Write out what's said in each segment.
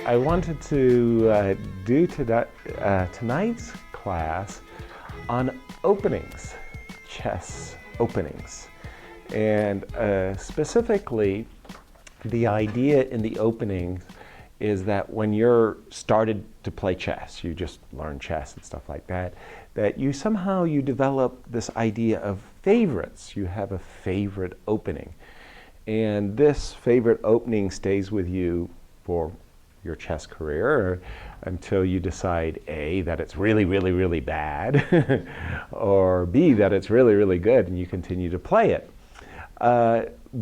I wanted to do tonight's class on openings, chess openings. And specifically, the idea in the openings is that when you're started to play chess, you just learn chess and stuff like that, that you somehow develop this idea of favorites. You have a favorite opening. And this favorite opening stays with you for your chess career until you decide A, that it's really, really, really bad, or B, that it's really, really good and you continue to play it.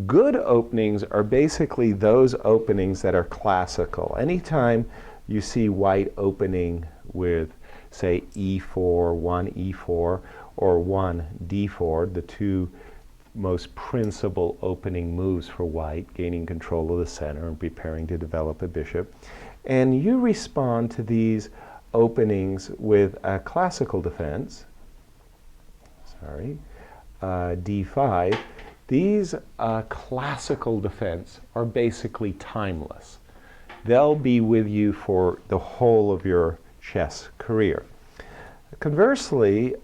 Good openings are basically those openings that are classical. Anytime you see white opening with, say, e4, 1 e4, or 1 d4, the two most principal opening moves for white, gaining control of the center and preparing to develop a bishop. And you respond to these openings with a classical defense, d5. These classical defense are basically timeless. They'll be with you for the whole of your chess career. Conversely,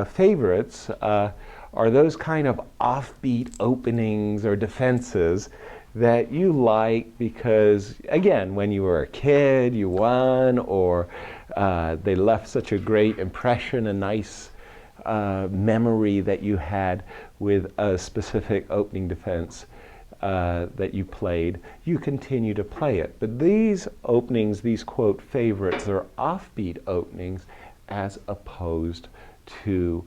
favorites are those kind of offbeat openings or defenses that you like because, again, when you were a kid, you won, or they left such a great impression, a nice memory that you had with a specific opening defense that you played, you continue to play it. But these openings, these quote favorites, are offbeat openings as opposed to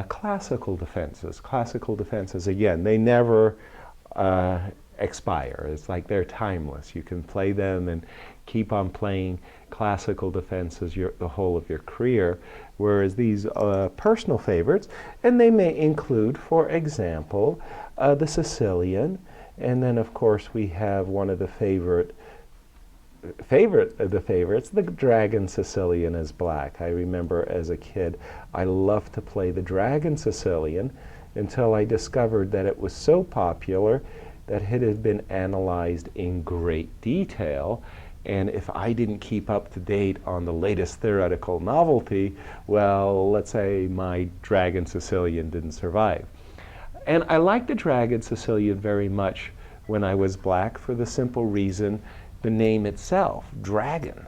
classical defenses. Classical defenses, again, they never expire. It's like they're timeless. You can play them and keep on playing classical defenses the whole of your career, whereas these personal favorites, and they may include, for example, the Sicilian, and then of course we have one of the favorite of the favorites, the Dragon Sicilian as black. I remember as a kid, I loved to play the Dragon Sicilian until I discovered that it was so popular that it had been analyzed in great detail. And if I didn't keep up to date on the latest theoretical novelty, well, let's say my Dragon Sicilian didn't survive. And I liked the Dragon Sicilian very much when I was black for the simple reason the name itself, Dragon.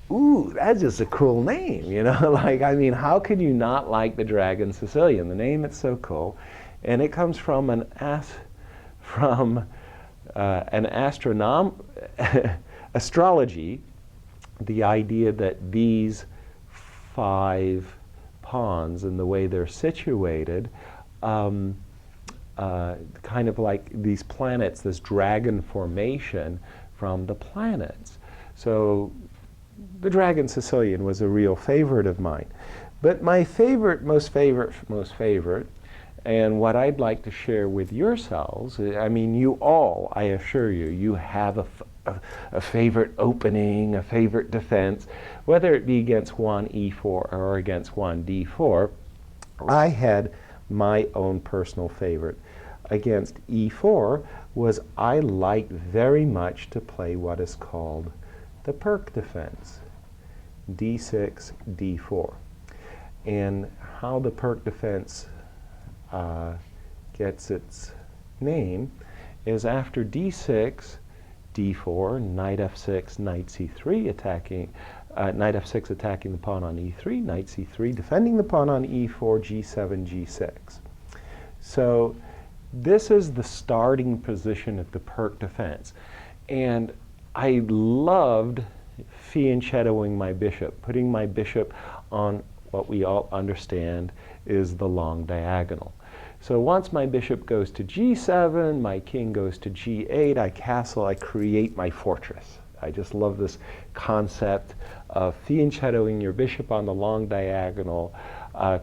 Ooh, that's just a cool name, you know? Like, I mean, how could you not like the Dragon Sicilian? The name is so cool. And it comes from an astrology, the idea that these 5 pawns and the way they're situated, kind of like these planets, this dragon formation from the planets. So the Dragon Sicilian was a real favorite of mine. But my most favorite, and what I'd like to share with yourselves, I mean, you all, I assure you, you have a favorite opening, a favorite defense, whether it be against 1 e4 or against 1 d4. I had my own personal favorite. Against e4 was I liked very much to play what is called the Pirc defense, d6, d4. And how the Pirc defense gets its name is after d6, d4, knight f6, knight c3, attacking knight f6 attacking the pawn on e3, knight c3, defending the pawn on e4, g7, g6. So this is the starting position of the Pirc defense. And I loved fianchettoing my bishop, putting my bishop on what we all understand is the long diagonal. So once my bishop goes to g7, my king goes to g8, I castle, I create my fortress. I just love this concept of fianchettoing your bishop on the long diagonal,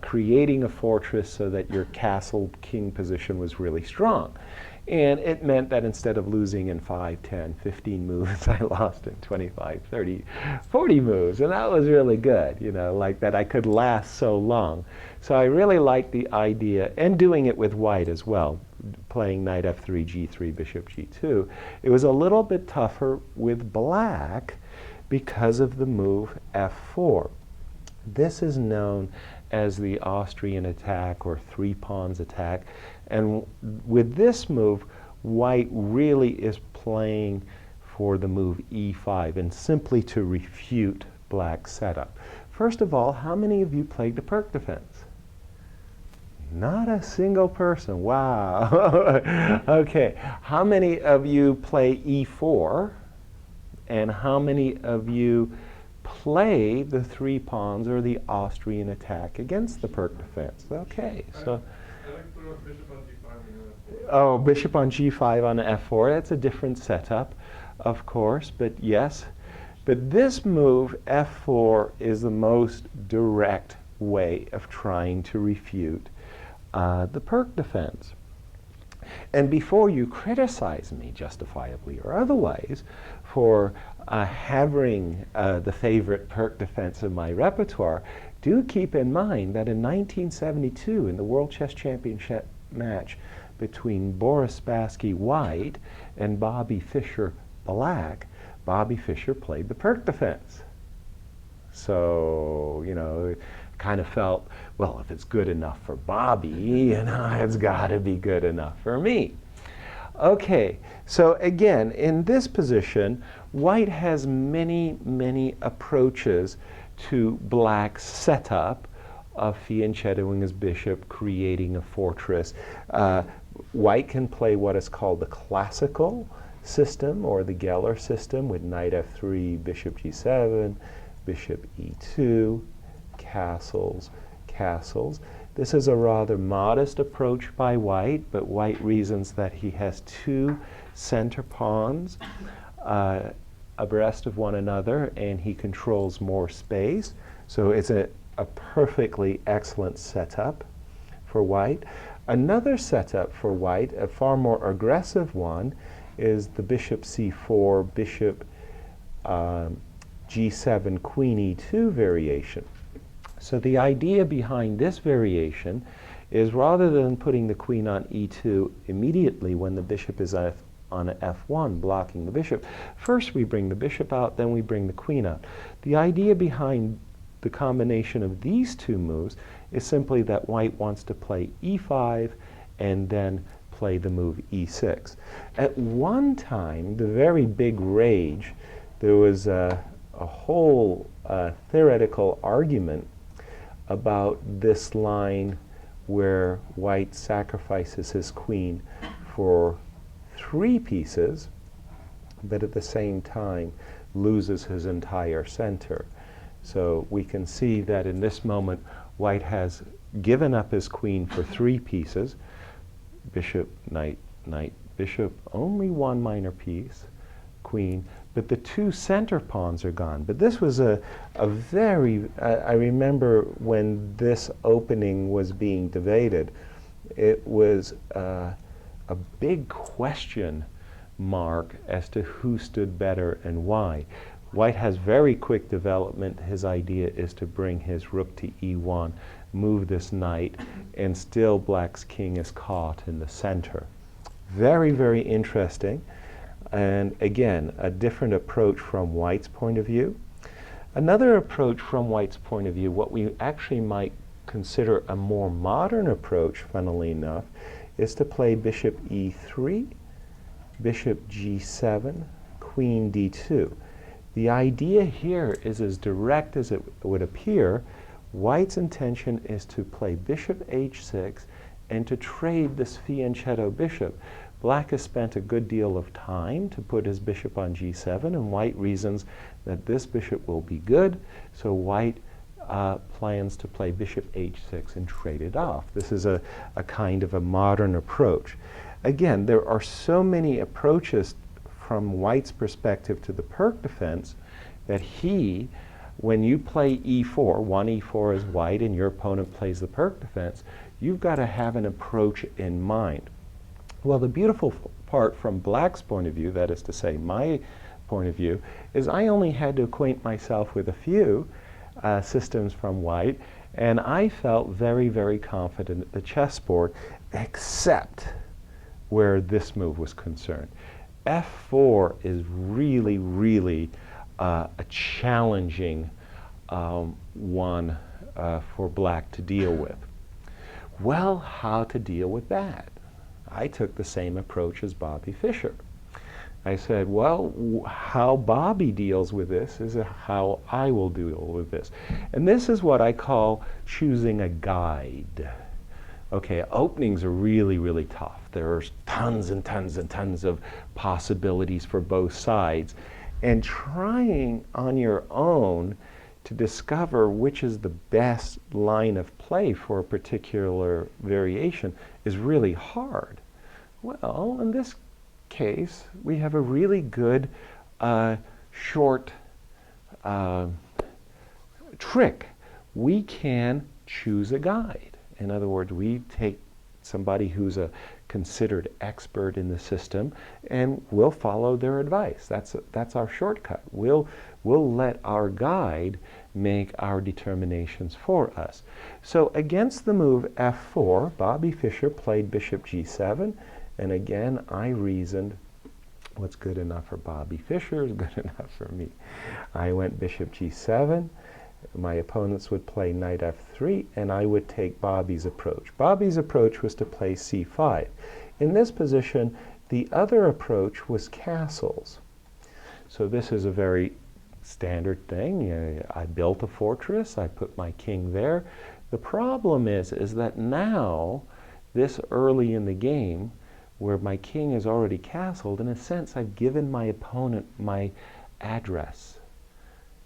creating a fortress so that your castle king position was really strong. And it meant that instead of losing in 5, 10, 15 moves, I lost in 25, 30, 40 moves. And that was really good, you know, like that I could last so long. So I really liked the idea, and doing it with white as well, playing knight f3, g3, bishop g2. It was a little bit tougher with black because of the move f4. This is known as the Austrian attack or three pawns attack. And with this move, white really is playing for the move e5 and simply to refute black's setup. First of all, how many of you played the Pirc defense? Not a single person. Wow. Okay. How many of you play e4? And how many of you play the three pawns or the Austrian attack against the Pirc defense? Okay. So. Oh, bishop on g5 on f4. That's a different setup, of course, but yes. But this move, f4, is the most direct way of trying to refute the Pirc defense. And before you criticize me, justifiably or otherwise, for having the favorite Pirc defense in my repertoire, do keep in mind that in 1972, in the World Chess Championship match between Boris Spassky white and Bobby Fischer black, Bobby Fischer played the Pirc defense. So, you know, kind of felt, well, if it's good enough for Bobby, you know, it's got to be good enough for me. Okay, so again, in this position, white has many, many approaches to black's setup of fianchettoing his bishop, creating a fortress. White can play what is called the classical system or the Goeller system with knight f3, bishop g7, bishop e2, castles, castles. This is a rather modest approach by white, but white reasons that he has two center pawns abreast of one another and he controls more space. So it's a perfectly excellent setup for white. Another setup for white, a far more aggressive one, is the bishop c4, bishop g7, queen e2 variation. So the idea behind this variation is rather than putting the queen on e2 immediately when the bishop is on f1 blocking the bishop, first we bring the bishop out, then we bring the queen out. The idea behind the combination of these two moves is simply that white wants to play e5 and then play the move e6. At one time, the very big rage, there was a whole theoretical argument about this line where white sacrifices his queen for 3 pieces, but at the same time loses his entire center. So we can see that in this moment, white has given up his queen for 3 pieces. Bishop, knight, knight, bishop, only 1 minor piece, queen, but the 2 center pawns are gone. But this was a very, I remember when this opening was being debated, it was a big question mark as to who stood better and why. White has very quick development. His idea is to bring his rook to e1, move this knight, and still black's king is caught in the center. Very, very interesting. And again, a different approach from white's point of view. Another approach from white's point of view, what we actually might consider a more modern approach, funnily enough, is to play bishop e3, bishop g7, queen d2. The idea here is as direct as it would appear. White's intention is to play bishop h6 and to trade this fianchetto bishop. Black has spent a good deal of time to put his bishop on g7, and white reasons that this bishop will be good, so white plans to play bishop h6 and trade it off. This is a kind of a modern approach. Again, there are so many approaches from white's perspective to the Pirc defense that he, when you play e4, 1e4 is white and your opponent plays the Pirc defense, you've got to have an approach in mind. Well, the beautiful part from black's point of view, that is to say my point of view, is I only had to acquaint myself with a few systems from white, and I felt very, very confident at the chessboard, except where this move was concerned. f4 is really, really a challenging one for black to deal with. Well, how to deal with that? I took the same approach as Bobby Fischer. I said, well, how Bobby deals with this is how I will deal with this. And this is what I call choosing a guide. Okay, openings are really, really tough. There's tons and tons and tons of possibilities for both sides. And trying on your own to discover which is the best line of play for a particular variation is really hard. Well, in this case, we have a really good short trick. We can choose a guide. In other words, we take somebody who's a considered expert in the system and we'll follow their advice. That's our shortcut. We'll let our guide make our determinations for us. So against the move f4, Bobby Fischer played bishop g7, and again I reasoned what's good enough for Bobby Fischer is good enough for me. I went bishop g7. My opponents would play knight f3, and I would take Bobby's approach. Bobby's approach was to play c5. In this position, the other approach was castles. So this is a very standard thing. I built a fortress, I put my king there. The problem is that now, this early in the game, where my king is already castled, in a sense I've given my opponent my address.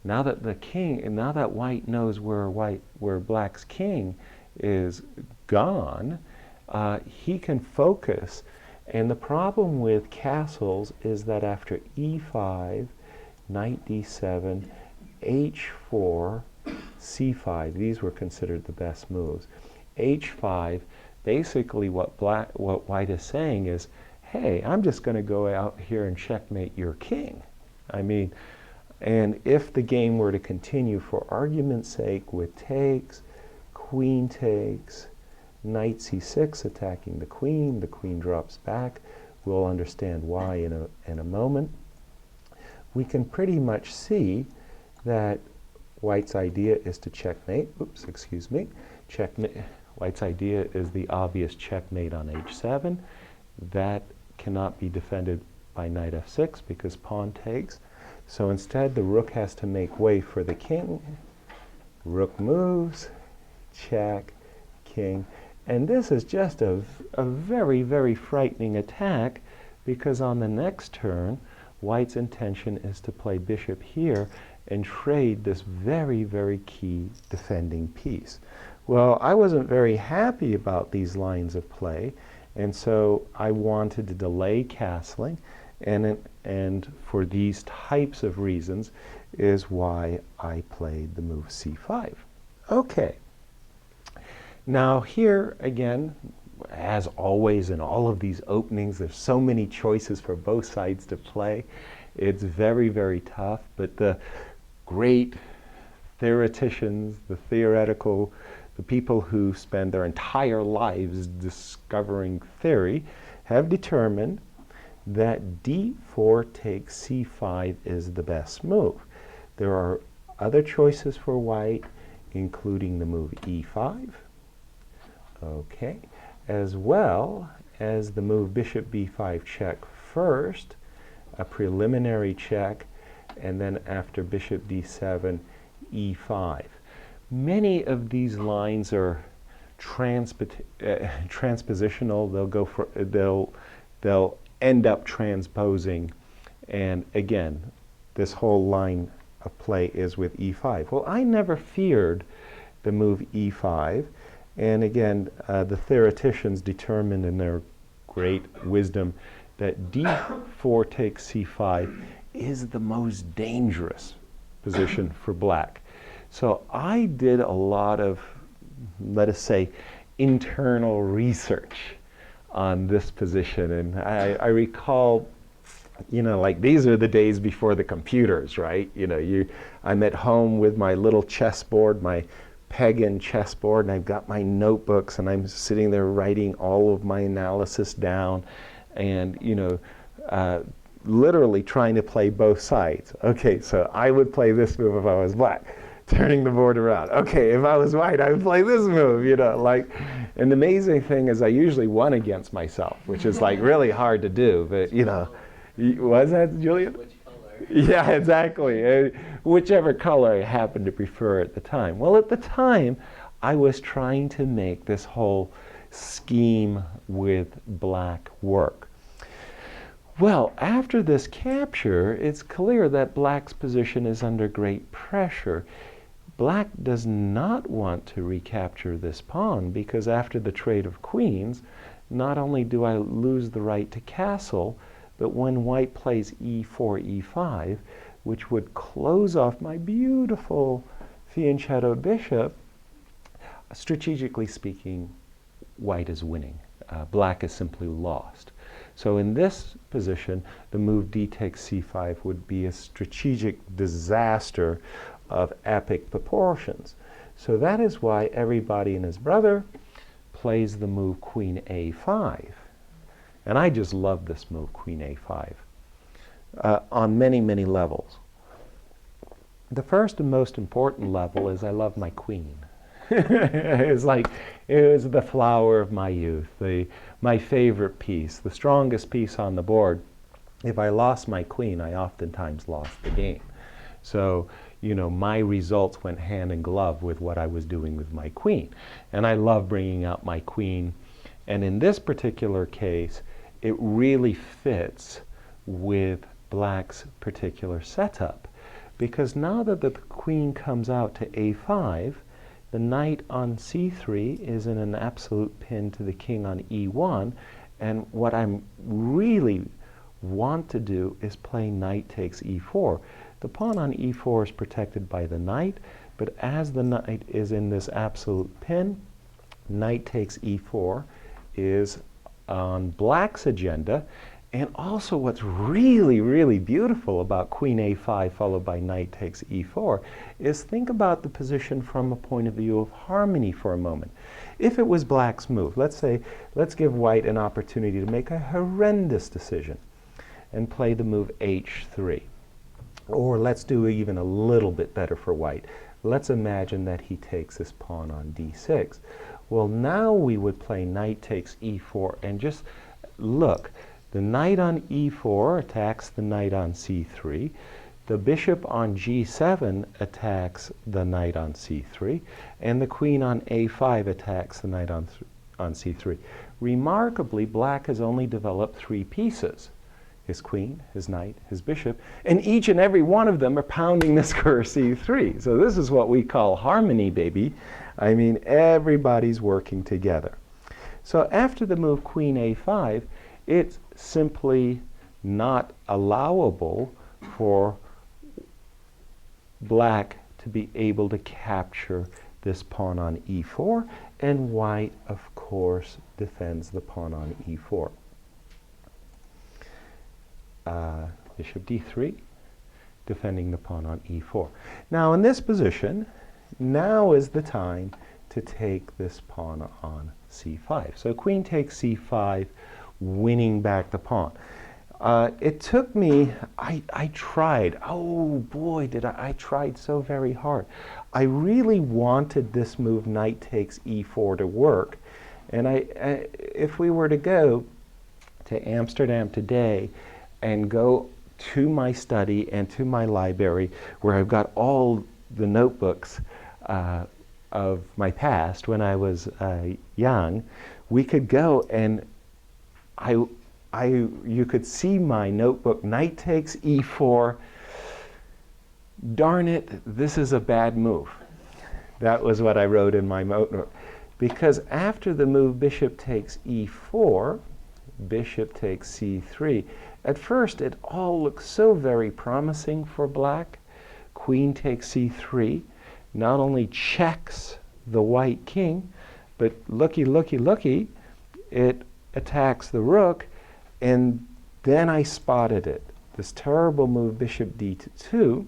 Now that white knows where black's king is gone, he can focus. And the problem with castles is that after e5, knight d7, h4, c5, these were considered the best moves. h5, basically what white is saying is, hey, I'm just going to go out here and checkmate your king. I mean, and if the game were to continue for argument's sake with takes, queen takes, knight c6 attacking the queen drops back. We'll understand why in a moment. We can pretty much see that white's idea is to checkmate. Oops, excuse me. Checkmate. White's idea is the obvious checkmate on h7. That cannot be defended by knight f6 because pawn takes. So instead, the rook has to make way for the king. Rook moves, check, king. And this is just a very, very frightening attack because on the next turn, white's intention is to play bishop here and trade this very, very key defending piece. Well, I wasn't very happy about these lines of play, and so I wanted to delay castling, and for these types of reasons is why I played the move c5. Okay. Now here again, as always in all of these openings, there's so many choices for both sides to play. It's very, very tough, but the great theoreticians, the people who spend their entire lives discovering theory have determined that d4 takes c5 is the best move. There are other choices for white, including the move e5, okay, as well as the move bishop b5 check first, a preliminary check, and then after bishop d7, e5. Many of these lines are transpositional. They'll end up transposing, and again, this whole line of play is with e5. Well, I never feared the move e5, and again, the theoreticians determined in their great wisdom that d4 takes c5 is the most dangerous position for black. So I did a lot of, let us say, internal research on this position, and I recall, you know, like these are the days before the computers, right? You know, I'm at home with my little chessboard, my pagan chessboard, and I've got my notebooks, and I'm sitting there writing all of my analysis down, and you know, literally trying to play both sides. Okay, so I would play this move if I was black, turning the board around. Okay, if I was white, I would play this move, you know, like. And the amazing thing is I usually won against myself, which is like really hard to do, but you know. Was that, Julian? Which color? Yeah, exactly. Whichever color I happened to prefer at the time. Well, at the time, I was trying to make this whole scheme with black work. Well, after this capture, it's clear that black's position is under great pressure. Black does not want to recapture this pawn because after the trade of queens, not only do I lose the right to castle, but when white plays e4, e5, which would close off my beautiful fianchettoed bishop, strategically speaking, white is winning. Black is simply lost. So in this position, the move d takes c5 would be a strategic disaster of epic proportions. So that is why everybody and his brother plays the move queen a5. And I just love this move, queen a5, on many, many levels. The first and most important level is I love my queen. It's like, it was the flower of my youth, my favorite piece, the strongest piece on the board. If I lost my queen, I oftentimes lost the game. So, you know, my results went hand in glove with what I was doing with my queen. And I love bringing out my queen. And in this particular case, it really fits with black's particular setup. Because now that the queen comes out to a5, the knight on c3 is in an absolute pin to the king on e1. And what I really want to do is play knight takes e4. The pawn on e4 is protected by the knight, but as the knight is in this absolute pin, knight takes e4 is on black's agenda. And also what's really, really beautiful about queen a5 followed by knight takes e4 is think about the position from a point of view of harmony for a moment. If it was black's move, let's give white an opportunity to make a horrendous decision and play the move h3. Or let's do even a little bit better for white. Let's imagine that he takes this pawn on d6. Well, now we would play knight takes e4 and just look. The knight on e4 attacks the knight on c3. The bishop on g7 attacks the knight on c3. And the queen on a5 attacks the knight on c3. Remarkably, black has only developed 3 pieces. His queen, his knight, his bishop, and each and every one of them are pounding the square c3. So this is what we call harmony, baby. I mean, everybody's working together. So after the move queen a5, it's simply not allowable for black to be able to capture this pawn on e4, and white, of course, defends the pawn on e4. Bishop d3, defending the pawn on e4. Now in this position, now is the time to take this pawn on c5. So queen takes c5, winning back the pawn. It took me, I tried, oh boy, I tried so very hard. I really wanted this move knight takes e4 to work. And if we were to go to Amsterdam today and go to my study and to my library where I've got all the notebooks of my past when I was young, we could go and you could see my notebook, knight takes e4. Darn it, this is a bad move. That was what I wrote in my notebook. Because after the move bishop takes e4, bishop takes c3, at first it all looks so very promising for black. Queen takes c3, not only checks the white king, but looky, looky, looky, it attacks the rook, and then I spotted it. This terrible move, bishop d2,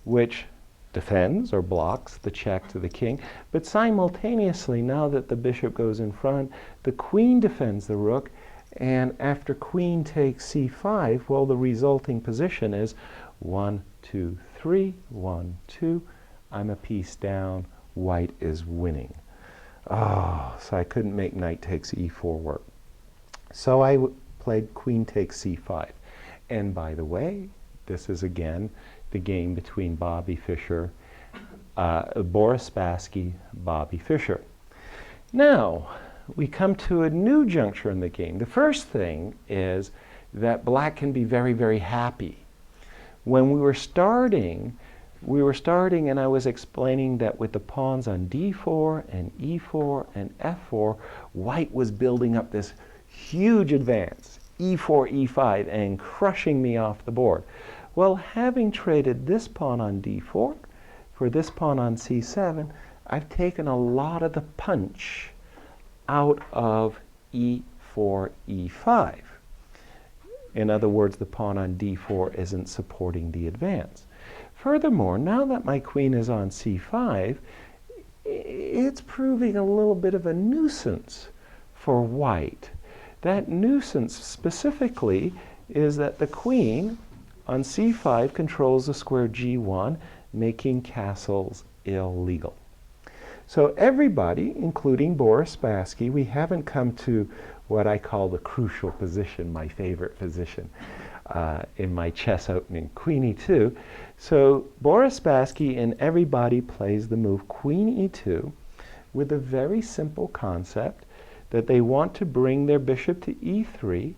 which defends or blocks the check to the king, but simultaneously, now that the bishop goes in front, the queen defends the rook, And after queen takes c5, well, the resulting position is 1, 2, 3, 1, 2. I'm a piece down. White is winning. Oh, so I couldn't make knight takes e4 work. So I played queen takes c5. And by the way, this is again the game between Bobby Fischer, Boris Spassky, Bobby Fischer. Now, we come to a new juncture in the game. The first thing is that black can be very, very happy. When we were starting and I was explaining that with the pawns on d4 and e4 and f4, white was building up this huge advance, e4, e5, and crushing me off the board. Well, having traded this pawn on d4 for this pawn on c7, I've taken a lot of the punch out of e4, e5. In other words, the pawn on d4 isn't supporting the advance. Furthermore, now that my queen is on c5, it's proving a little bit of a nuisance for white. That nuisance specifically is that the queen on c5 controls the square g1, making castles illegal. So everybody, including Boris Spassky, we haven't come to what I call the crucial position, my favorite position in my chess opening, queen e2. So Boris Spassky and everybody plays the move queen e2 with a very simple concept that they want to bring their bishop to e3,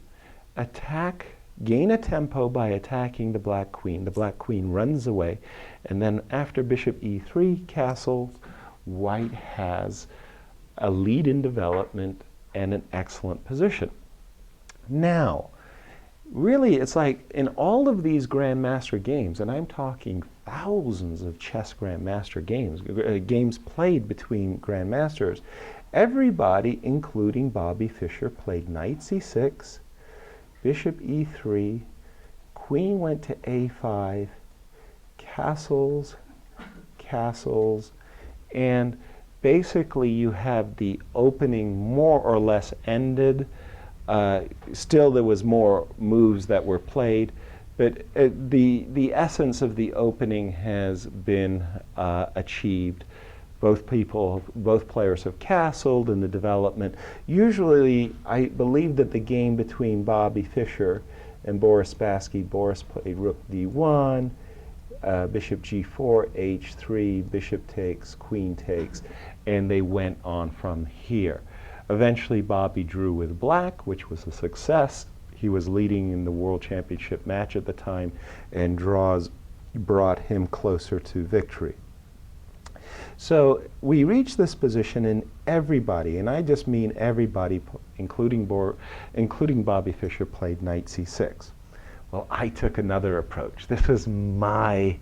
gain a tempo by attacking the black queen. The black queen runs away, and then after bishop e3 castles, white has a lead in development and an excellent position. Now, really, it's like in all of these Grandmaster games, and I'm talking thousands of chess Grandmaster games, games played between Grandmasters, everybody, including Bobby Fischer, played knight c6, bishop e3, queen went to a5, castles, castles, and basically you have the opening more or less ended. Still there was more moves that were played, but the essence of the opening has been achieved. Both players have castled in the development. Usually, I believe that the game between Bobby Fischer and Boris Spassky, Boris played rook d1, bishop g4, h3, bishop takes, queen takes, and they went on from here. Eventually, Bobby drew with black, which was a success. He was leading in the World Championship match at the time, and draws brought him closer to victory. So we reached this position, and everybody, and I just mean everybody, including Bobby Fischer, played knight c6. Well, I took another approach. This was my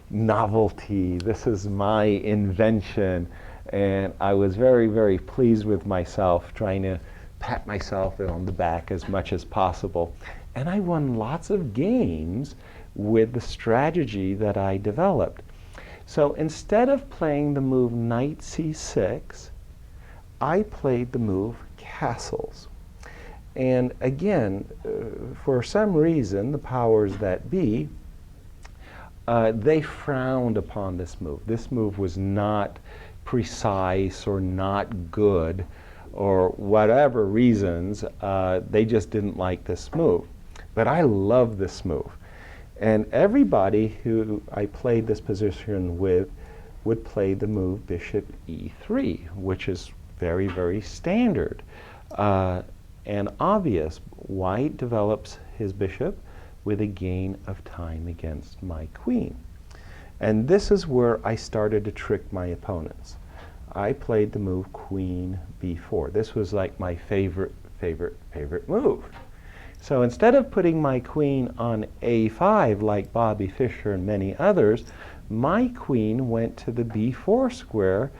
novelty. This is my invention. And I was very, very pleased with myself, trying to pat myself on the back as much as possible. And I won lots of games with the strategy that I developed. So instead of playing the move knight c6, I played the move castles. And again, for some reason, the powers that be, they frowned upon this move. This move was not precise or not good, or whatever reasons, they just didn't like this move. But I love this move. And everybody who I played this position with would play the move bishop e3, which is very, very standard and obvious. White develops his bishop with a gain of time against my queen. And this is where I started to trick my opponents. I played the move queen b4. This was like my favorite move. So instead of putting my queen on a5 like Bobby Fischer and many others, my queen went to the b4 square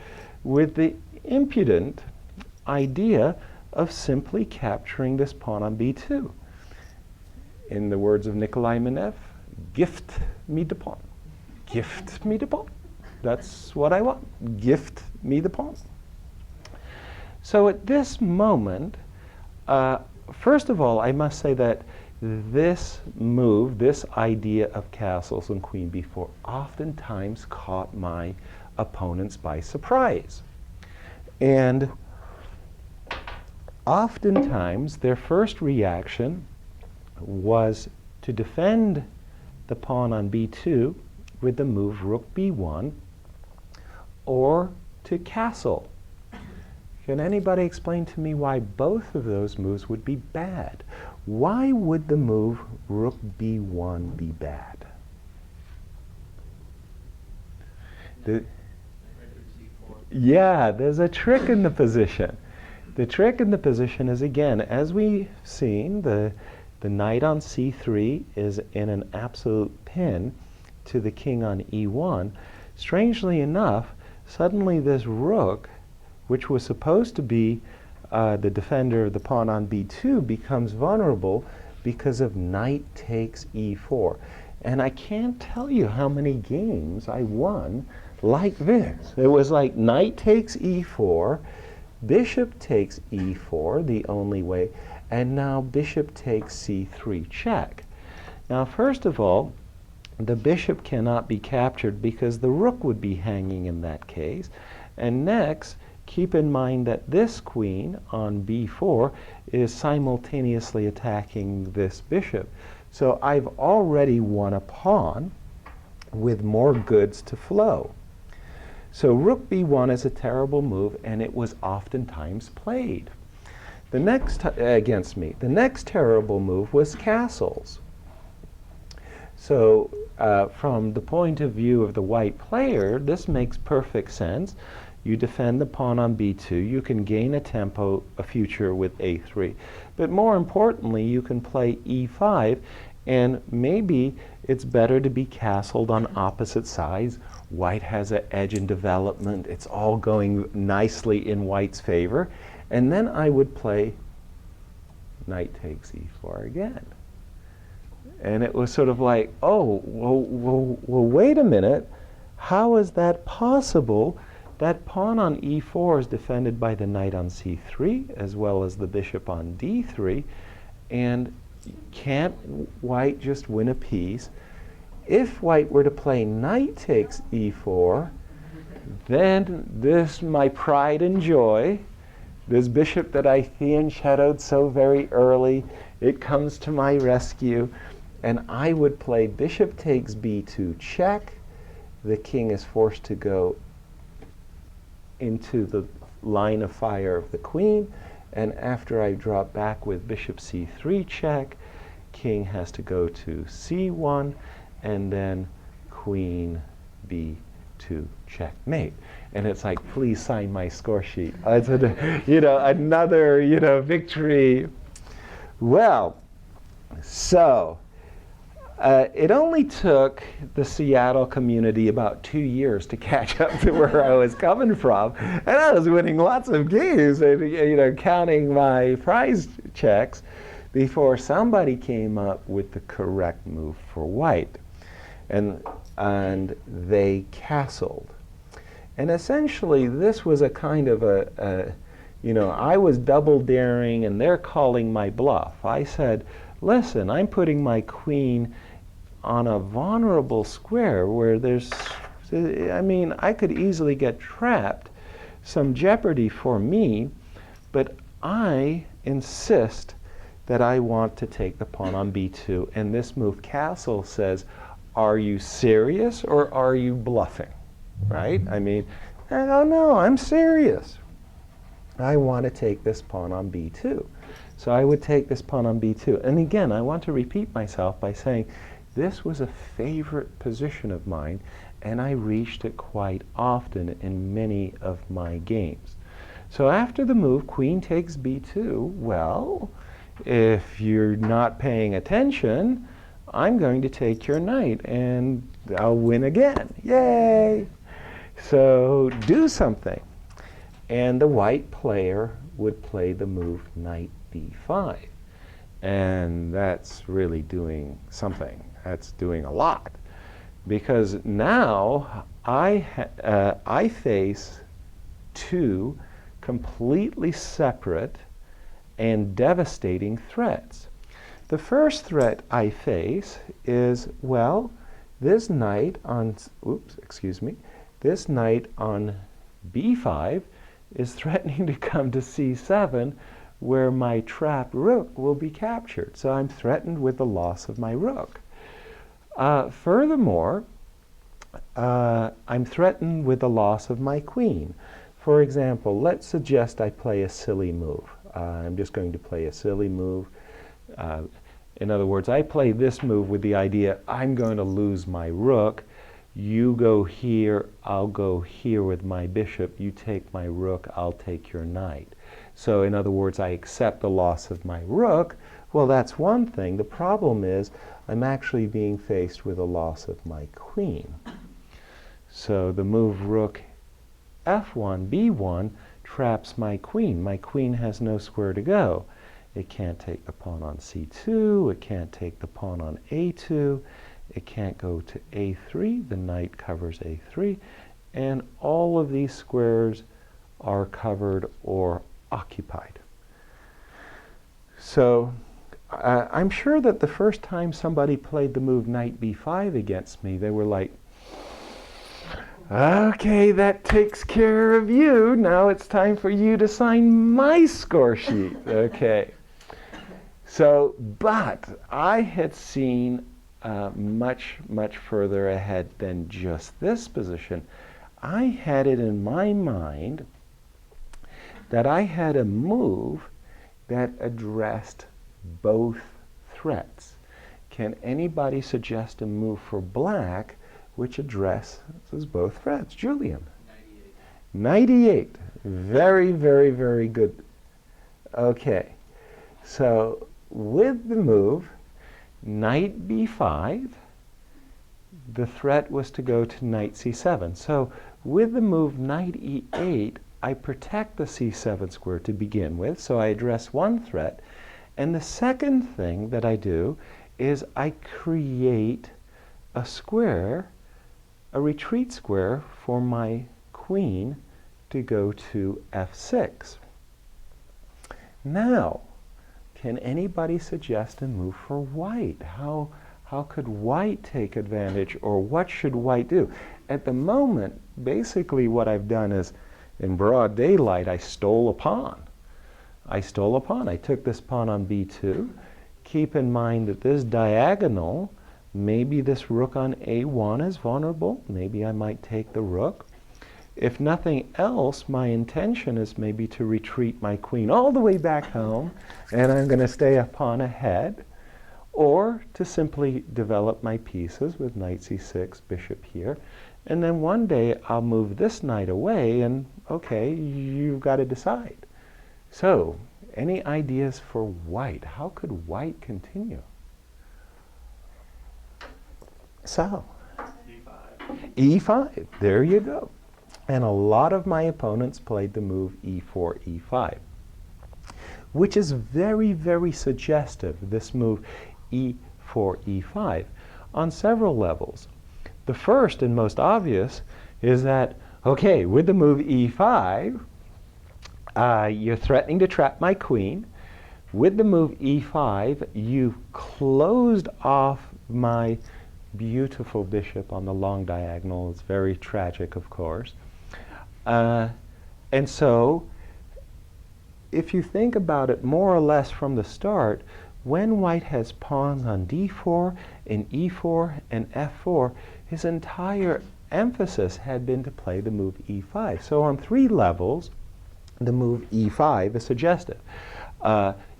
with the impudent idea of simply capturing this pawn on b2. In the words of Nikolai Minev, gift me the pawn. Gift me the pawn. That's what I want. Gift me the pawn. So at this moment, first of all, I must say that this move, this idea of castles and queen b4, oftentimes caught my opponents by surprise. And oftentimes, their first reaction was to defend the pawn on b2 with the move rook b1, or to castle. Can anybody explain to me why both of those moves would be bad? Why would the move rook b1 be bad? Yeah, there's a trick in the position. The trick in the position is, again, as we've seen, the knight on c3 is in an absolute pin to the king on e1. Strangely enough, suddenly this rook, which was supposed to be the defender of the pawn on b2, becomes vulnerable because of knight takes e4. And I can't tell you how many games I won like this. It was like knight takes e4, bishop takes e4, the only way, and now bishop takes c3 check. Now, first of all, the bishop cannot be captured because the rook would be hanging in that case. And next, keep in mind that this queen on b4 is simultaneously attacking this bishop. So I've already won a pawn with more goods to flow. So rook b1 is a terrible move, and it was oftentimes played. The next against me. The next terrible move was castles. So from the point of view of the white player, this makes perfect sense. You defend the pawn on b2. You can gain a future with a3. But more importantly, you can play e5, and maybe it's better to be castled on opposite sides. White has an edge in development. It's all going nicely in white's favor. And then I would play knight takes e4 again. And it was sort of like, oh, well, wait a minute. How is that possible? That pawn on e4 is defended by the knight on c3, as well as the bishop on d3. And can't white just win a piece? If white were to play knight takes e4, then this, my pride and joy, this bishop that I shadowed so very early, it comes to my rescue. And I would play bishop takes b2 check. The king is forced to go into the line of fire of the queen. And after I drop back with bishop c3 check, king has to go to c1, and then queen b2 checkmate. And it's like, please sign my score sheet. It's another, victory. Well, so it only took the Seattle community about 2 years to catch up to where I was coming from. And I was winning lots of games and, counting my prize checks before somebody came up with the correct move for white. And they castled. And essentially, this was a kind of I was double daring, and they're calling my bluff. I said, listen, I'm putting my queen on a vulnerable square where I could easily get trapped, some jeopardy for me, but I insist that I want to take the pawn on b2. And this move, castle, says, are you serious or are you bluffing? Right? Oh no, I'm serious. I want to take this pawn on b2. So I would take this pawn on b2. And again, I want to repeat myself by saying this was a favorite position of mine, and I reached it quite often in many of my games. So after the move, queen takes b2, well, if you're not paying attention, I'm going to take your knight, and I'll win again. Yay! So do something. And the white player would play the move knight b5. And that's really doing something. That's doing a lot. Because now I face two completely separate and devastating threats. The first threat I face is, well, this knight on, this knight on b5 is threatening to come to c7, where my trapped rook will be captured. So I'm threatened with the loss of my rook. Furthermore, I'm threatened with the loss of my queen. For example, let's suggest I play a silly move. I'm just going to play a silly move. In other words, I play this move with the idea I'm going to lose my rook. You go here, I'll go here with my bishop. You take my rook, I'll take your knight. So in other words, I accept the loss of my rook. Well, that's one thing. The problem is I'm actually being faced with a loss of my queen. So the move rook f1, b1 traps my queen. My queen has no square to go. It can't take the pawn on c2. It can't take the pawn on a2. It can't go to a3. The knight covers a3. And all of these squares are covered or occupied. So I'm sure that the first time somebody played the move knight b5 against me, they were like, okay, that takes care of you. Now it's time for you to sign my score sheet. Okay. So, but I had seen much, much further ahead than just this position. I had it in my mind that I had a move that addressed both threats. Can anybody suggest a move for black which addresses both threats? Julian? 98. Very, very, very good. Okay. So with the move knight b5, the threat was to go to knight c7. So with the move knight e8, I protect the c7 square to begin with, so I address one threat. And the second thing that I do is I create a square, a retreat square for my queen to go to f6. Now, can anybody suggest a move for white? How could white take advantage, or what should white do? At the moment, basically what I've done is, in broad daylight, I stole a pawn. I took this pawn on b2. Keep in mind that this diagonal, maybe this rook on a1 is vulnerable. Maybe I might take the rook. If nothing else, my intention is maybe to retreat my queen all the way back home, and I'm going to stay a pawn ahead, or to simply develop my pieces with knight c6, bishop here, and then one day I'll move this knight away, and okay, you've got to decide. So, any ideas for white? How could white continue? So, e5. There you go. And a lot of my opponents played the move e4, e5, which is very, very suggestive, this move e4, e5, on several levels. The first and most obvious is that, okay, with the move e5, you're threatening to trap my queen. With the move e5, you've closed off my beautiful bishop on the long diagonal. It's very tragic, of course. And so, if you think about it more or less from the start, when white has pawns on d4 and e4 and f4, his entire emphasis had been to play the move e5. So on 3 levels, the move e5 is suggestive.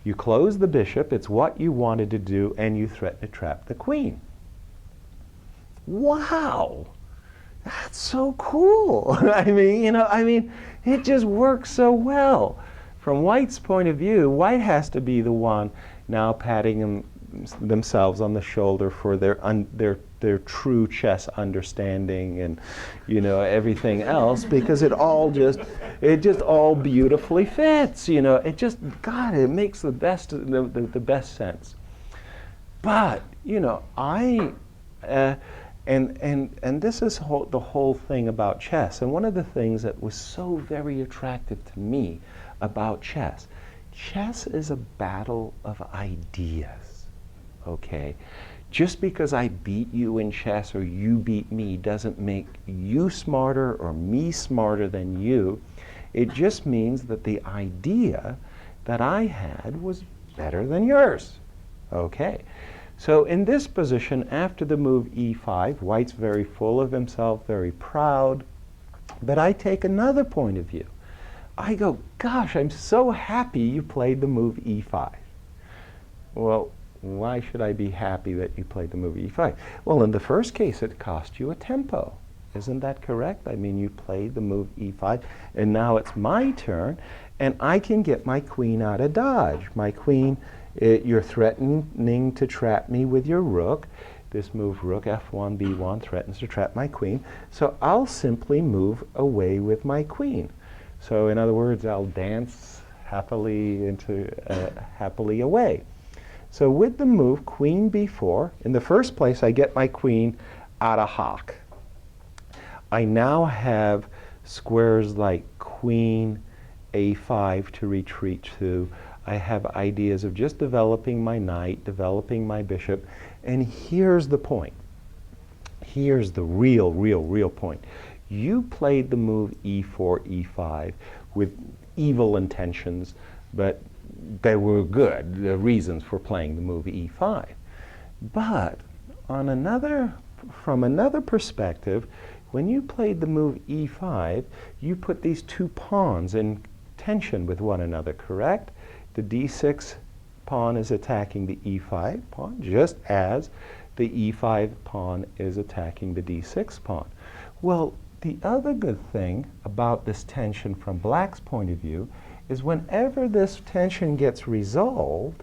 You close the bishop, it's what you wanted to do, and you threaten to trap the queen. Wow! That's so cool. I mean, it just works so well. From white's point of view, white has to be the one now patting themselves on the shoulder for their true chess understanding and everything else, because it just all beautifully fits. It just, God, it makes the best sense. But And this is the whole thing about chess. And one of the things that was so very attractive to me about chess chess is a battle of ideas, okay? Just because I beat you in chess or you beat me doesn't make you smarter or me smarter than you. It just means that the idea that I had was better than yours. Okay. So in this position, after the move e5, white's very full of himself, very proud. But I take another point of view. I go, gosh, I'm so happy you played the move e5. Well, why should I be happy that you played the move e5? Well, in the first case, it cost you a tempo. Isn't that correct? I mean, you played the move e5, and now it's my turn, and I can get my queen out of dodge. My queen, you're threatening to trap me with your rook. This move, rook f1, b1, threatens to trap my queen. So I'll simply move away with my queen. So in other words, I'll dance happily away. So with the move queen b4, in the first place I get my queen out of hock. I now have squares like queen a5 to retreat to. I have ideas of just developing my knight, developing my bishop, and here's the point. Here's the real point. You played the move e4, e5 with evil intentions, but they were good, the reasons for playing the move e5. But on from another perspective, when you played the move e5, you put these two pawns in tension with one another, correct? The d6 pawn is attacking the e5 pawn, just as the e5 pawn is attacking the d6 pawn. Well, the other good thing about this tension from black's point of view is whenever this tension gets resolved,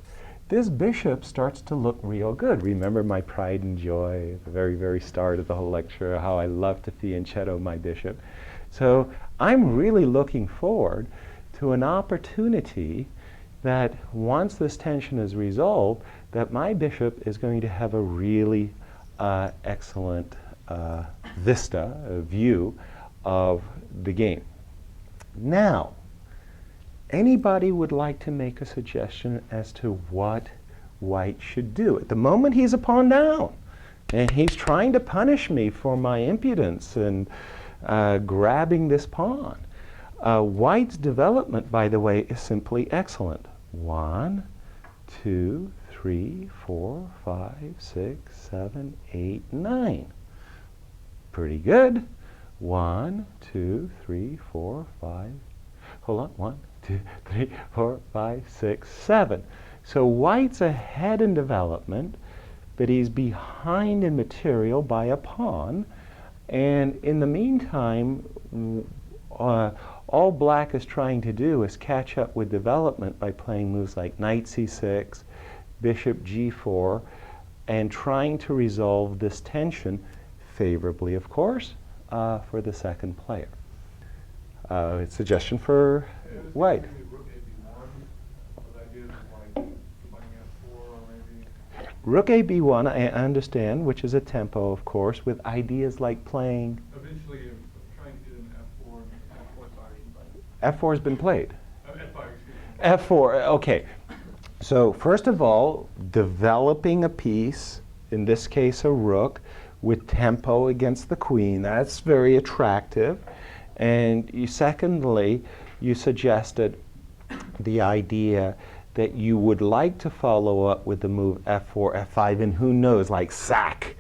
this bishop starts to look real good. Remember my pride and joy at the very start of the whole lecture, how I love to fianchetto my bishop. So I'm really looking forward to an opportunity that once this tension is resolved, that my bishop is going to have a really excellent vista, a view of the game. Now, anybody would like to make a suggestion as to what white should do? At the moment, he's a pawn down, and he's trying to punish me for my impudence and grabbing this pawn. White's development, by the way, is simply excellent. 1, 2, 3, 4, 5, 6, 7, 8, 9. Pretty good. 1, 2, 3, 4, 5. Hold on. 1, 2, 3, 4, 5, 6, 7. So white's ahead in development, but he's behind in material by a pawn. And in the meantime, all black is trying to do is catch up with development by playing moves like knight c6, bishop g4, and trying to resolve this tension favorably, of course, for the second player. Suggestion for white. Rook a b1, I understand, which is a tempo, of course, with ideas like playing. Eventually, I'm trying to get an f4 and f4 F4 has been played. F5, excuse me. F4, okay. So first of all, developing a piece, in this case a rook, with tempo against the queen, that's very attractive. And secondly, you suggested the idea that you would like to follow up with the move f4, f5, and who knows, like sack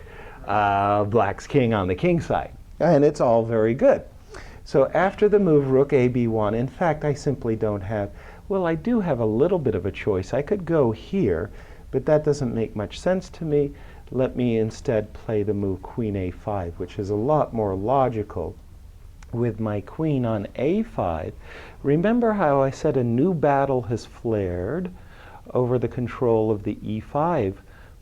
black's king on the king side. And it's all very good. So after the move rook a b1, in fact, I simply don't have, well, I do have a little bit of a choice. I could go here, but that doesn't make much sense to me. Let me instead play the move queen a5, which is a lot more logical. With my queen on a5, remember how I said a new battle has flared over the control of the e5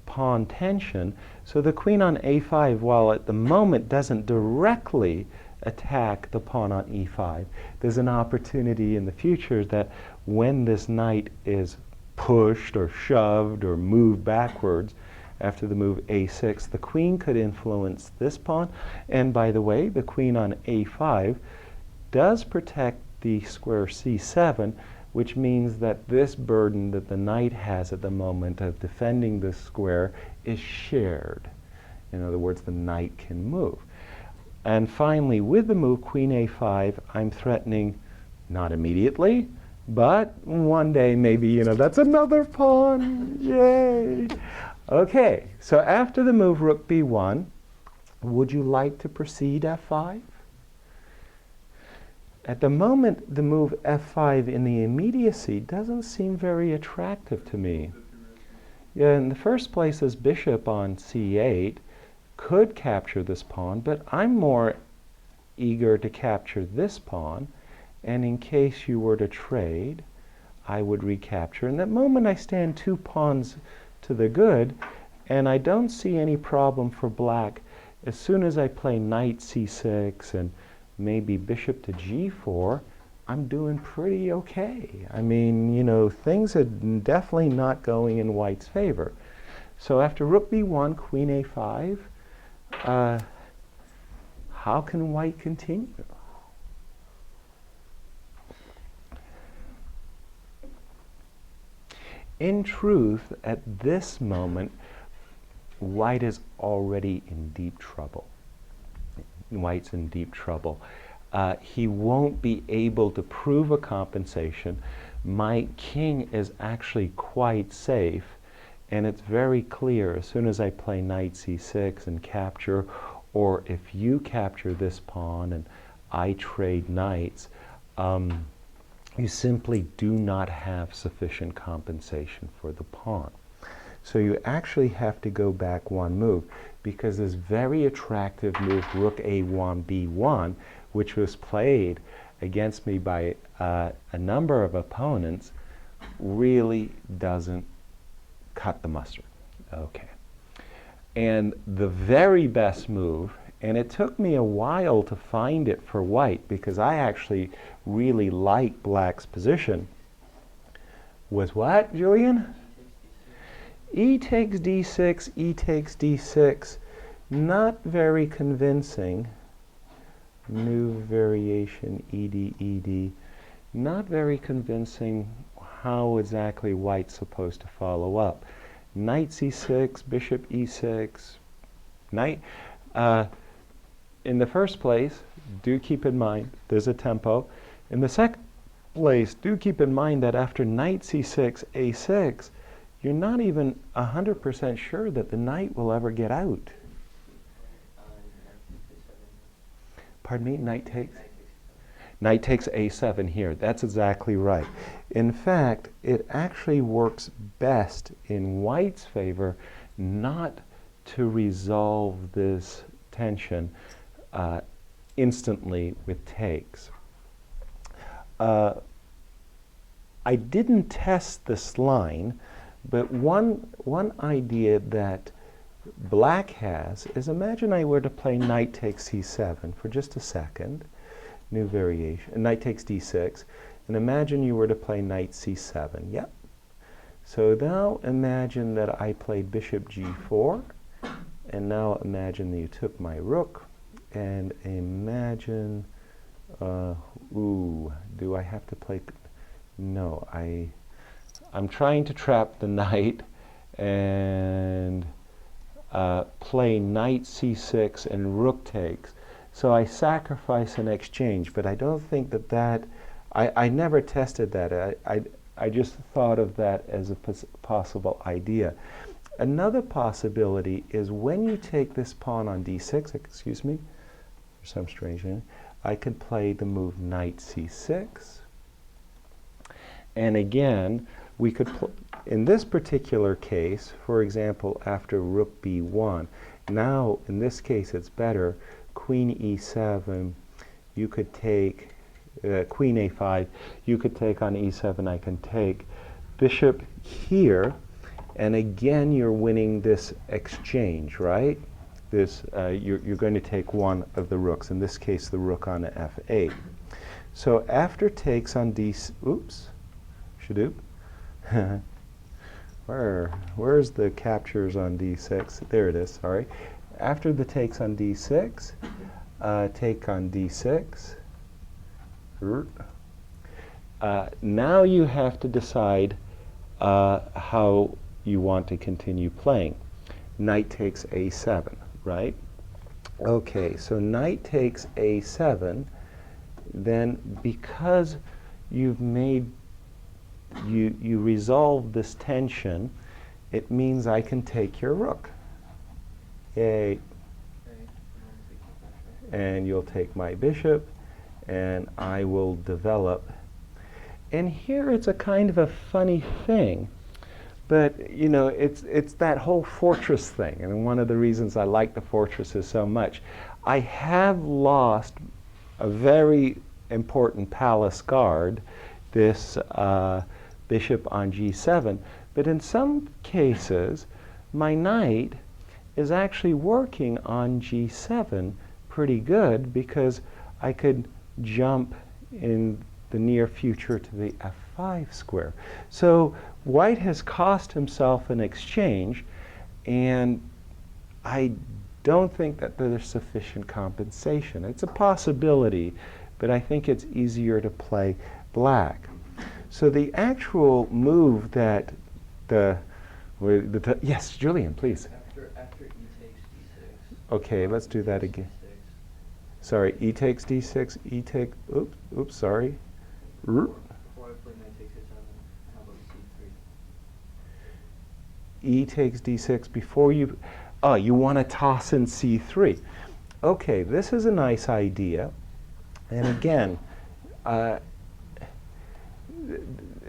pawn tension. So the queen on a5, while at the moment doesn't directly attack the pawn on e5, there's an opportunity in the future that when this knight is pushed or shoved or moved backwards after the move a6, the queen could influence this pawn. And by the way, the queen on a5 does protect the square c7, which means that this burden that the knight has at the moment of defending this square is shared. In other words, the knight can move. And finally, with the move queen a5, I'm threatening, not immediately, but one day maybe, that's another pawn. Yay! Okay, so after the move rook b1, would you like to proceed f5? At the moment, the move f5 in the immediacy doesn't seem very attractive to me. Yeah, in the first place, this bishop on c8 could capture this pawn, but I'm more eager to capture this pawn, and in case you were to trade, I would recapture. In that moment, I stand 2 pawns to the good, and I don't see any problem for black. As soon as I play knight c6 and maybe bishop to g4, I'm doing pretty okay. I mean, things are definitely not going in white's favor. So after rook b1, queen a5, how can white continue? In truth, at this moment, white is already in deep trouble. White's in deep trouble. He won't be able to prove a compensation. My king is actually quite safe, and it's very clear as soon as I play knight c6 and capture, or if you capture this pawn and I trade knights, you simply do not have sufficient compensation for the pawn. So you actually have to go back one move, because this very attractive move, rook a1, b1, which was played against me by a number of opponents, really doesn't cut the mustard. Okay. And the very best move, and it took me a while to find it for white, because I actually really like black's position, was what, Julian? E takes d6, e takes d6. Not very convincing. New variation, ed, ed. Not very convincing how exactly white's supposed to follow up. Knight c6, bishop e6, knight. In the first place, do keep in mind, there's a tempo. In the second place, do keep in mind that after knight c6, a6, you're not even 100% sure that the knight will ever get out. Pardon me, knight takes? Knight takes a7 here. That's exactly right. In fact, it actually works best in white's favor not to resolve this tension instantly with takes. I didn't test this line, but one idea that black has is, imagine I were to play knight takes c7 for just a second, new variation, knight takes d6, and imagine you were to play knight c7. Yep. So now imagine that I played bishop g4, and now imagine that you took my rook, and imagine, do I have to play? No, I'm trying to trap the knight and play knight c6 and rook takes. So I sacrifice an exchange, but I don't think that I never tested that. I just thought of that as a possible idea. Another possibility is when you take this pawn on d6, excuse me, for some strange reason, I could play the move knight c6. And again, we could, in this particular case, for example, after rook b1, now in this case it's better, queen e7, you could take, queen a5, you could take on e7, I can take bishop here, and again you're winning this exchange, right? This, you're going to take one of the rooks, in this case the rook on f8. So after takes on oops, shadoop. Where's the captures on d6? There it is, sorry. After the takes on d6, take on d6, now you have to decide how you want to continue playing. Knight takes a7, right? Okay, so knight takes a7, then because you've made, you resolve this tension, it means I can take your rook. Yay. And you'll take my bishop, and I will develop. And here it's a kind of a funny thing, but you know, it's that whole fortress thing, and one of the reasons I like the fortresses so much. I have lost a very important palace guard, this bishop on g7, but in some cases my knight is actually working on g7 pretty good, because I could jump in the near future to the f5 square. So white has cost himself an exchange, and I don't think that there's sufficient compensation. It's a possibility, but I think it's easier to play black. So the actual move that yes, Julian, please. After e takes d6. Okay, let's do that again. Sorry, e takes d6, e take, oops, sorry. Before I play knight takes h7, how about c3? E takes d6 before you, you want to toss in c3. Okay, this is a nice idea. And again,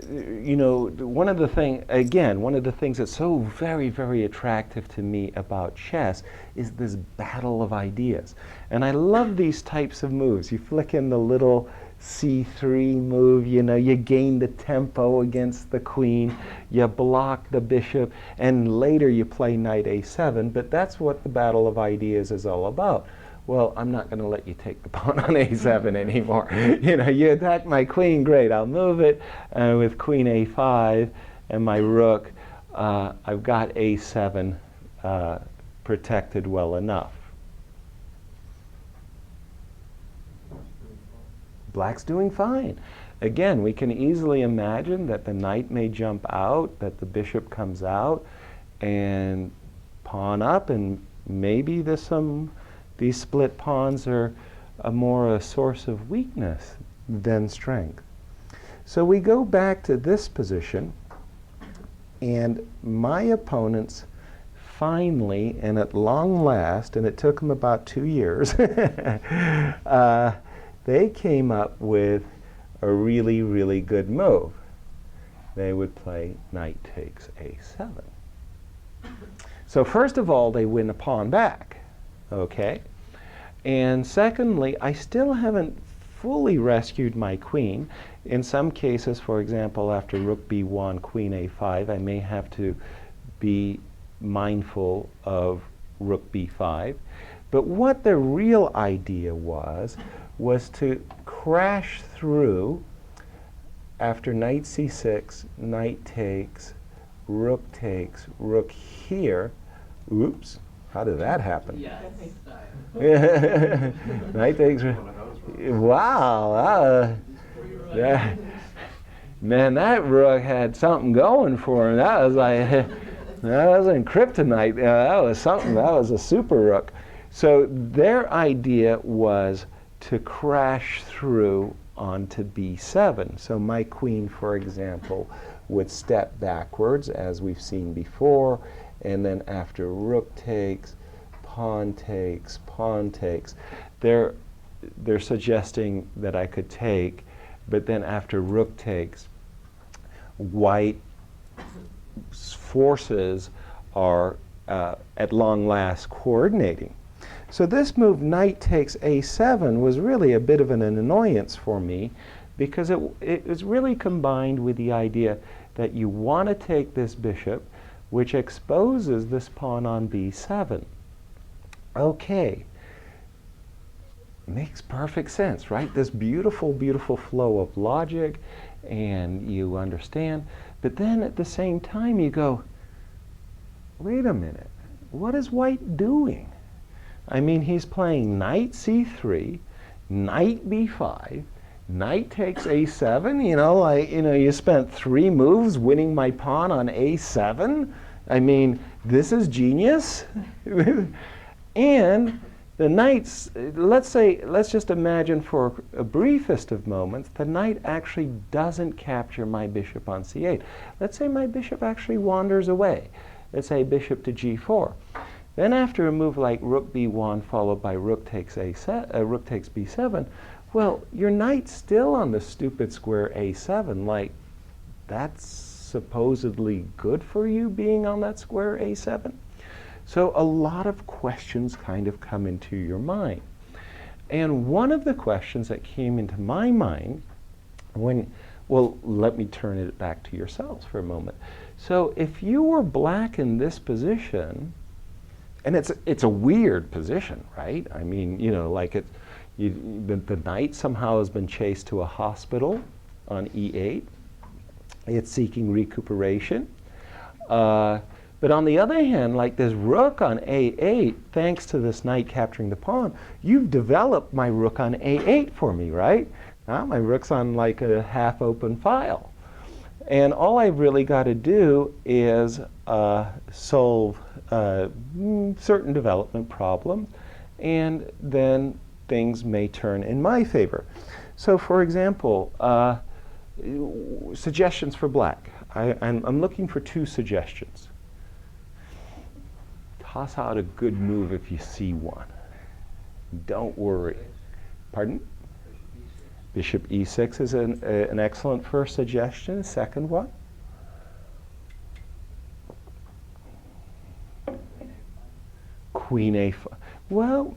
you know, one of the things that's so very, very attractive to me about chess is this battle of ideas. And I love these types of moves. You flick in the little c3 move, you know, you gain the tempo against the queen, you block the bishop, and later you play knight a7, but that's what the battle of ideas is all about. Well, I'm not going to let you take the pawn on a7 anymore. You know, you attack my queen, great, I'll move it with queen a5 and my rook. I've got a7 protected well enough. Black's doing fine. Again, we can easily imagine that the knight may jump out, that the bishop comes out, and pawn up, and maybe there's these split pawns are more a source of weakness than strength. So we go back to this position, and my opponents finally, and at long last, and it took them about 2 years, they came up with a really, really good move. They would play knight takes a7. So first of all, they win a pawn back. Okay, and secondly, I still haven't fully rescued my queen. In some cases, for example, after rook b1, queen a5, I may have to be mindful of rook b5. But what the real idea was to crash through after knight c6, knight takes, rook here. Oops. How did that happen? Yeah. Knight takes. Wow. Man, that rook had something going for him. That was like, that wasn't kryptonite. That was something. That was a super rook. So their idea was to crash through onto b7. So my queen, for example, would step backwards, as we've seen before. And then after rook takes, pawn takes, they're suggesting that I could take, but then after rook takes, white's forces are at long last coordinating. So this move, knight takes a7, was really a bit of an annoyance for me, because it was really combined with the idea that you want to take this bishop, which exposes this pawn on b7. Okay, makes perfect sense, right? This beautiful, beautiful flow of logic, and you understand. But then at the same time you go, wait a minute, what is white doing? I mean, he's playing knight c3, knight b5, knight takes a7, you spent 3 moves winning my pawn on a7. I mean, this is genius. And the knight's, let's just imagine for a briefest of moments, the knight actually doesn't capture my bishop on c8. Let's say my bishop actually wanders away. Let's say bishop to g4. Then after a move like rook b1 followed by rook takes b7, well, your knight's still on the stupid square a7. Like, that's supposedly good for you being on that square a7? So a lot of questions kind of come into your mind. And one of the questions that came into my mind well, let me turn it back to yourselves for a moment. So if you were black in this position, and it's a weird position, right? I mean, like the knight somehow has been chased to a hospital on e8. It's seeking recuperation. But on the other hand, like this rook on a8, thanks to this knight capturing the pawn, you've developed my rook on a8 for me, right? Now my rook's on like a half-open file. And all I've really got to do is solve certain development problems, and then things may turn in my favor. So for example, suggestions for black. I'm looking for 2 suggestions. Toss out a good move if you see one. Don't worry. Pardon? Bishop e6 is an excellent first suggestion. Second one? Queen a5. Well,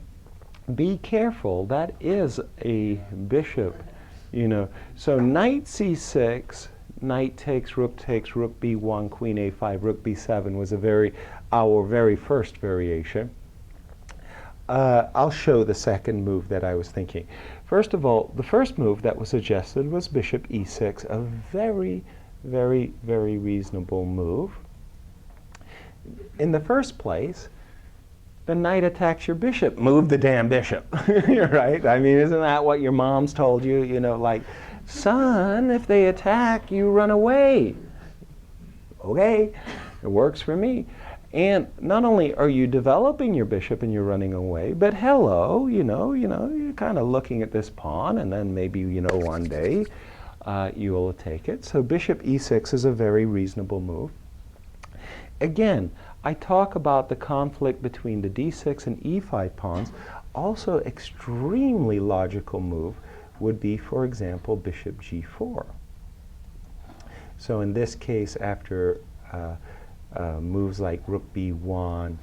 be careful. That is a bishop. So knight c6, knight takes, rook b1, queen a5, rook b7 was our very first variation. I'll show the second move that I was thinking. First of all, the first move that was suggested was bishop e6, a very, very, very reasonable move. In the first place, the knight attacks your bishop. Move the damn bishop, right? I mean, isn't that what your moms told you? Like, son, if they attack, you run away. Okay, it works for me. And not only are you developing your bishop and you're running away, but hello, you're kind of looking at this pawn, and then maybe, one day you will take it. So bishop e6 is a very reasonable move. Again, I talk about the conflict between the d6 and e5 pawns. Also, extremely logical move would be, for example, bishop g4. So in this case, after moves like rook b1,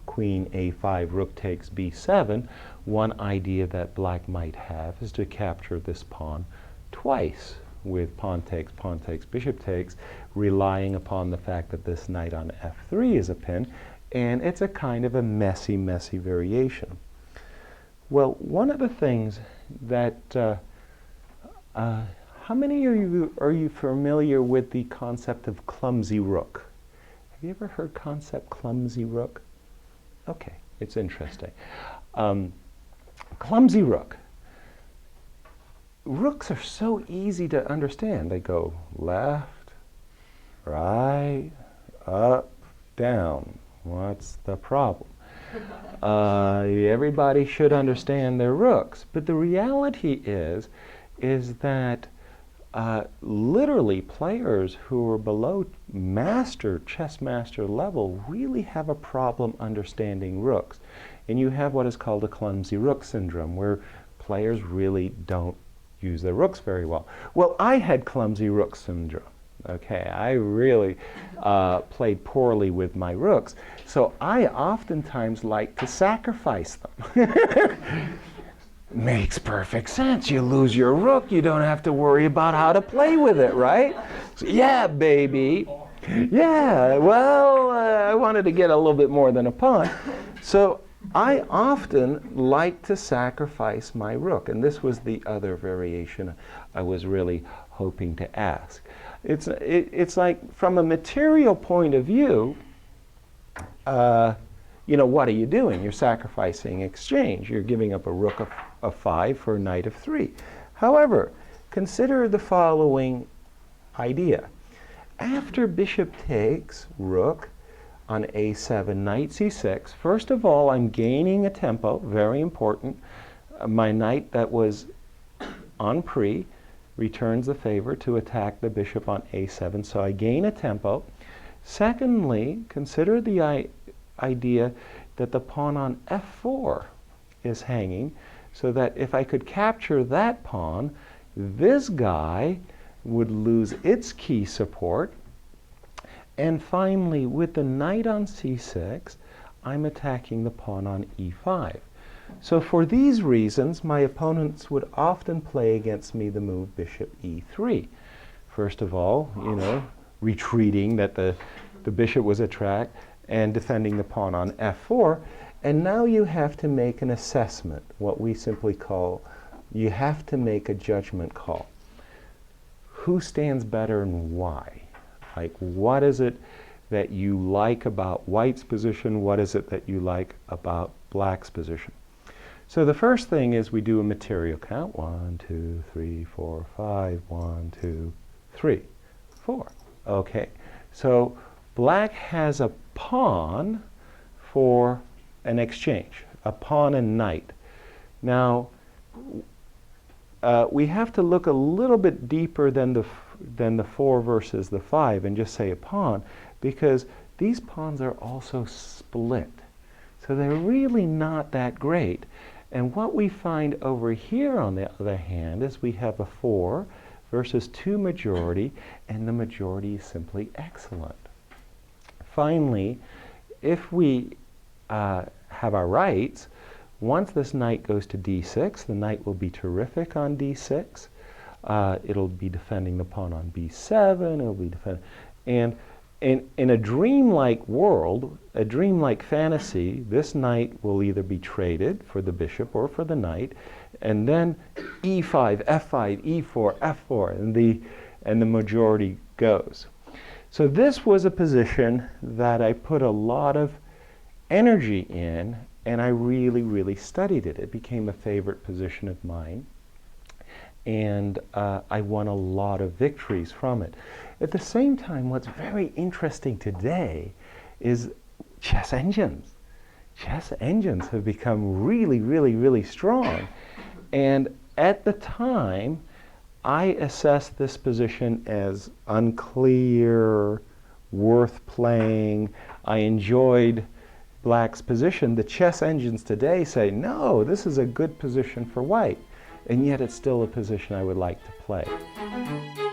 queen a5, rook takes b7, one idea that black might have is to capture this pawn twice with pawn takes, bishop takes, relying upon the fact that this knight on f3 is a pin, and it's a kind of a messy, messy variation. Well, one of the things that how many of you are familiar with the concept of clumsy rook? Have you ever heard concept clumsy rook? Okay, it's interesting. Clumsy rook. Rooks are so easy to understand. They go left, right, up, down. What's the problem? Everybody should understand their rooks. But the reality is that literally players who are below chess master level really have a problem understanding rooks. And you have what is called a clumsy rook syndrome, where players really don't use their rooks very well. Well, I had clumsy rook syndrome. Okay, I really played poorly with my rooks, so I oftentimes like to sacrifice them. Makes perfect sense. You lose your rook, you don't have to worry about how to play with it, right? So, yeah, baby. Yeah, well, I wanted to get a little bit more than a pawn. So I often like to sacrifice my rook, and this was the other variation I was really hoping to ask. It's like, from a material point of view, what are you doing? You're sacrificing exchange. You're giving up a rook of 5 for a knight of 3. However, consider the following idea. After bishop takes, rook on a7, knight c6, first of all, I'm gaining a tempo, very important. My knight that was on pre returns the favor to attack the bishop on a7, so I gain a tempo. Secondly, consider the idea that the pawn on f4 is hanging, so that if I could capture that pawn, this guy would lose its key support. And finally, with the knight on c6, I'm attacking the pawn on e5. So for these reasons, my opponents would often play against me the move bishop e3. First of all, retreating that the bishop was attacked and defending the pawn on f4. And now you have to make an assessment, what we simply call, you have to make a judgment call. Who stands better and why? Like, what is it that you like about white's position? What is it that you like about black's position? So the first thing is we do a material count. 1, 2, 3, 4, 5. 1, 2, 3, 4. Okay. So black has a pawn for an exchange, a pawn and knight. Now, we have to look a little bit deeper than the 4 versus the 5 and just say a pawn, because these pawns are also split. So they're really not that great. And what we find over here, on the other hand, is we have a 4 versus 2 majority, and the majority is simply excellent. Finally, if we have our rights, once this knight goes to d6, the knight will be terrific on d6. It'll be defending the pawn on b7. It'll be defending, and in a dreamlike world, a dreamlike fantasy, this knight will either be traded for the bishop or for the knight, and then e5, f5, e4, f4, and the majority goes. So this was a position that I put a lot of energy in, and I really, really studied it. It became a favorite position of mine, and I won a lot of victories from it. At the same time, what's very interesting today is chess engines. Chess engines have become really, really, really strong. And at the time, I assessed this position as unclear, worth playing. I enjoyed black's position. The chess engines today say, no, this is a good position for white. And yet it's still a position I would like to play.